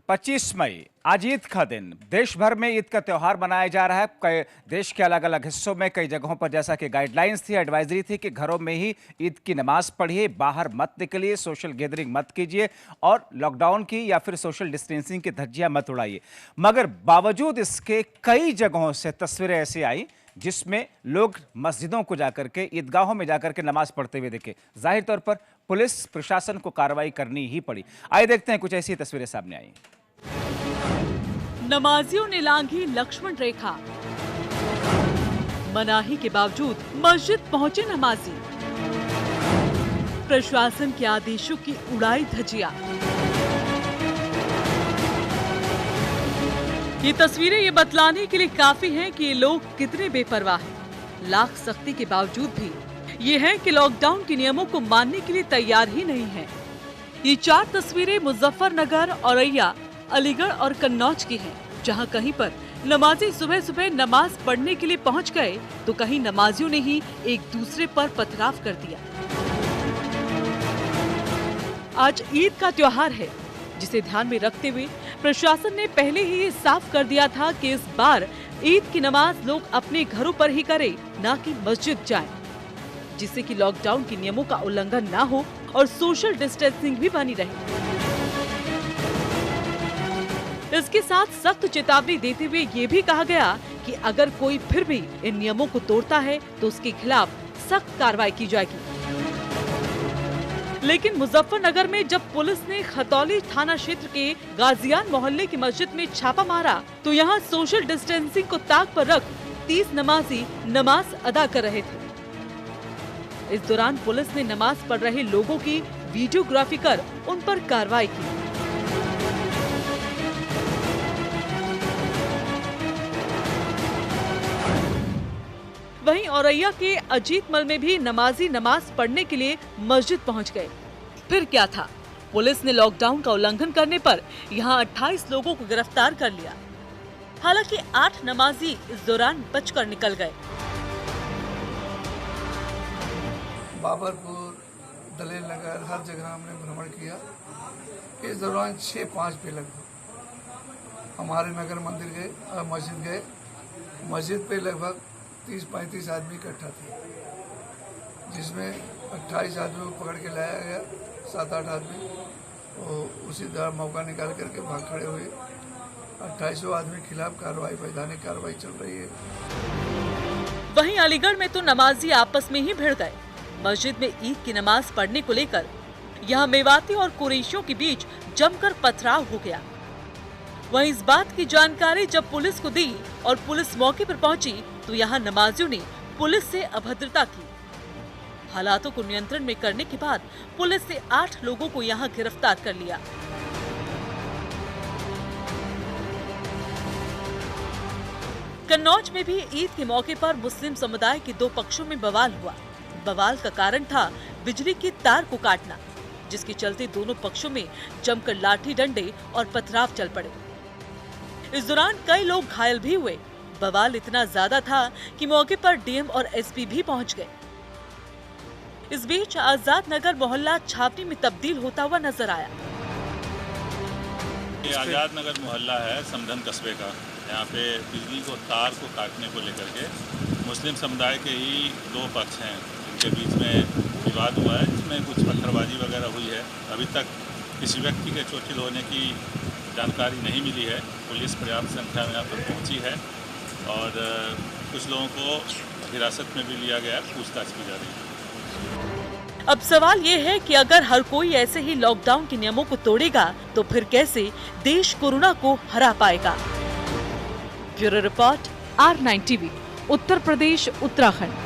25 मई आज ईद का दिन। देश भर में ईद का त्योहार मनाया जा रहा है। कई देश के अलग अलग हिस्सों में कई जगहों पर जैसा कि गाइडलाइंस थी, एडवाइजरी थी कि घरों में ही ईद की नमाज पढ़िए, बाहर मत निकलिए, सोशल गैदरिंग मत कीजिए और लॉकडाउन की या फिर सोशल डिस्टेंसिंग की धज्जियां मत उड़ाइए। मगर बावजूद इसके कई जगहों से तस्वीरें ऐसी आई जिसमें लोग मस्जिदों को जाकर के, ईदगाहों में जाकर के नमाज पढ़ते हुए दिखे। जाहिर तौर पर पुलिस प्रशासन को कार्रवाई करनी ही पड़ी। आइए देखते हैं, कुछ ऐसी तस्वीरें सामने आई। नमाजियों ने लांघी लक्ष्मण रेखा, मनाही के बावजूद मस्जिद पहुंचे नमाजी, प्रशासन के आदेशों की उड़ाई धज्जियां। ये तस्वीरें ये बतलाने के लिए काफी हैं कि ये लोग कितने बेपरवाह हैं। लाख सख्ती के बावजूद भी ये है कि लॉकडाउन के नियमों को मानने के लिए तैयार ही नहीं है। ये 4 तस्वीरें मुजफ्फरनगर, औरैया, अलीगढ़ और कन्नौज की हैं, जहां कहीं पर नमाजी सुबह सुबह नमाज पढ़ने के लिए पहुंच गए तो कहीं नमाजियों ने ही एक दूसरे पर पथराव कर दिया। आज ईद का त्योहार है, जिसे ध्यान में रखते हुए प्रशासन ने पहले ही ये साफ कर दिया था कि इस बार ईद की नमाज लोग अपने घरों पर ही करें, न कि मस्जिद जाएं, जिससे कि लॉकडाउन के नियमों का उल्लंघन न हो और सोशल डिस्टेंसिंग भी बनी रहे। इसके साथ सख्त चेतावनी देते हुए ये भी कहा गया कि अगर कोई फिर भी इन नियमों को तोड़ता है तो उसके खिलाफ सख्त कार्रवाई की जाएगी। लेकिन मुजफ्फरनगर में जब पुलिस ने खतौली थाना क्षेत्र के गाजियान मोहल्ले की मस्जिद में छापा मारा तो यहाँ सोशल डिस्टेंसिंग को ताक पर रख 30 नमाजी नमाज अदा कर रहे थे। इस दौरान पुलिस ने नमाज पढ़ रहे लोगों की वीडियोग्राफी कर उन पर कार्रवाई की। वहीं औरैया के अजीतमल में भी नमाजी नमाज पढ़ने के लिए मस्जिद पहुंच गए। फिर क्या था, पुलिस ने लॉकडाउन का उल्लंघन करने पर यहां 28 लोगों को गिरफ्तार कर लिया। हालांकि 8 नमाजी इस दौरान बचकर निकल गए। बाबरपुर, दलेल नगर, हर जगह हमने भ्रमण किया। इस दौरान 6-5 पे लगभग हमारे नगर मंदिर गए, मस्जिद गए। मस्जिद पे लगभग 30-35 आदमी इकट्ठा थे, जिसमें 28 आदमियों को पकड़ के लाया गया, 7-8 आदमी और उसी दौरान मौका निकाल करके भाग खड़े हुए। 28 आदमी के खिलाफ कार्रवाई, वैधानिक कार्रवाई चल रही है। वहीं अलीगढ़ में तो नमाजी आपस में ही भिड़ गए। मस्जिद में ईद की नमाज पढ़ने को लेकर यहाँ मेवाती और कुरैशियों के बीच जमकर पथराव हो गया। वहीं इस बात की जानकारी जब पुलिस को दी और पुलिस मौके पर पहुंची तो यहाँ नमाजियों ने पुलिस से अभद्रता की। हालातों को नियंत्रण में करने के बाद पुलिस ने 8 लोगों को यहाँ गिरफ्तार कर लिया। कन्नौज में भी ईद के मौके पर मुस्लिम समुदाय के 2 पक्षों में बवाल हुआ। बवाल का कारण था बिजली की तार को काटना, जिसके चलते दोनों पक्षों में जमकर लाठी डंडे और पथराव चल पड़े। इस दौरान कई लोग घायल भी हुए। बवाल इतना ज्यादा था कि मौके पर डीएम और एसपी भी पहुंच गए। इस बीच आजाद नगर मोहल्ला छावनी में तब्दील होता हुआ नजर आया। ये आजाद नगर मोहल्ला है समधन कस्बे का। यहाँ पे बिजली को तार को काटने को लेकर के मुस्लिम समुदाय के ही 2 पक्ष हैं, इनके बीच में विवाद हुआ है, जिसमें कुछ पत्थरबाजी वगैरह हुई है। अभी तक किसी व्यक्ति के चोटिल होने की जानकारी नहीं मिली है। पुलिस पर्याप्त संख्या में यहाँ पर पहुँची है और कुछ लोगों को हिरासत में भी लिया गया, पूछताछ की जा रही है। अब सवाल ये है कि अगर हर कोई ऐसे ही लॉकडाउन के नियमों को तोड़ेगा तो फिर कैसे देश कोरोना को हरा पाएगा। Bureau report, R9 TV, Uttar Pradesh, Uttarakhand.